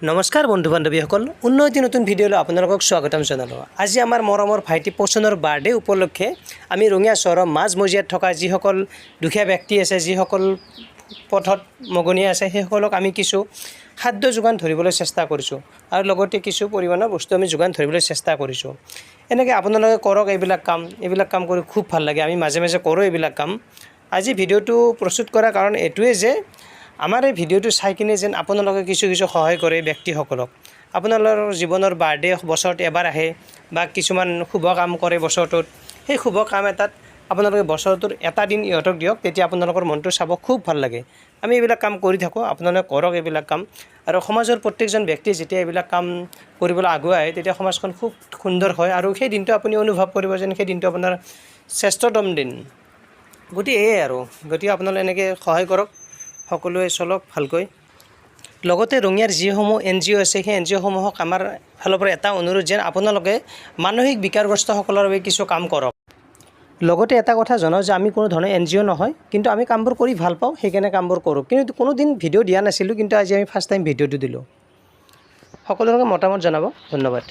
নমস্কাৰ বন্ধু বান্ধৱীসকল, উন্নতি নতুন ভিডিঅ'লৈ আপোনালোকক স্বাগতম জনালোঁ। আজি আমাৰ মৰমৰ ভাইটি পোষণৰ বাৰ্থডে উপলক্ষে আমি ৰঙিয়া চহৰৰ মাজমজিয়াত থকা যিসকল দুখীয়া ব্যক্তি আছে, যিসকল পথত মগনীয়া আছে, সেইসকলক আমি কিছু খাদ্য যোগান ধৰিবলৈ চেষ্টা কৰিছোঁ আৰু লগতে কিছু পৰিমাণৰ বস্তু আমি যোগান ধৰিবলৈ চেষ্টা কৰিছোঁ। এনেকৈ আপোনালোকে কৰক এইবিলাক কাম কৰি খুব ভাল লাগে। আমি মাজে মাজে কৰোঁ এইবিলাক কাম। আজি ভিডিঅ'টো প্ৰস্তুত কৰাৰ কাৰণ এইটোৱে যে আমাৰ এই ভিডিঅ'টো চাই কিনে যেন আপোনালোকে কিছু সহায় কৰে ব্যক্তিসকলক। আপোনালোকৰ জীৱনৰ বাৰ্থডে বছৰত এবাৰ আহে বা কিছুমান শুভ কাম কৰে বছৰটোত, সেই শুভ কাম এটাত আপোনালোকে বছৰটোৰ এটা দিন ইহঁতক দিয়ক, তেতিয়া আপোনালোকৰ মনটো চাব খুব ভাল লাগে। আমি এইবিলাক কাম কৰি থাকোঁ, আপোনালোকে কৰক এইবিলাক কাম। আৰু সমাজৰ প্ৰত্যেকজন ব্যক্তিয়ে যেতিয়া এইবিলাক কাম কৰিবলৈ আগুৱাই আহে, তেতিয়া সমাজখন খুব সুন্দৰ হয় আৰু সেই দিনটো আপুনি অনুভৱ কৰিব যেন সেই দিনটো আপোনাৰ শ্ৰেষ্ঠতম দিন। গতিকে এয়াই আৰু, গতিকে আপোনালোকে এনেকৈ সহায় কৰক, সকলোৱে চলক ভালকৈ। লগতে ৰঙিয়াৰ যিসমূহ NGO আছে, সেই NGOসমূহক আমাৰ ফালৰ পৰা এটা অনুৰোধ যেন আপোনালোকে মানসিক বিকাৰগ্ৰস্তসকলৰ বাবে কিছু কাম কৰক। লগতে এটা কথা জনাওঁ যে আমি কোনো ধৰণৰ NGO নহয়, কিন্তু আমি কামবোৰ কৰি ভাল পাওঁ, সেইকাৰণে কামবোৰ কৰোঁ। কিন্তু কোনোদিন ভিডিঅ' দিয়া নাছিলোঁ, কিন্তু আজি আমি ফাৰ্ষ্ট টাইম ভিডিঅ'টো দিলোঁ। সকলোকে মতামত জনাব। ধন্যবাদ।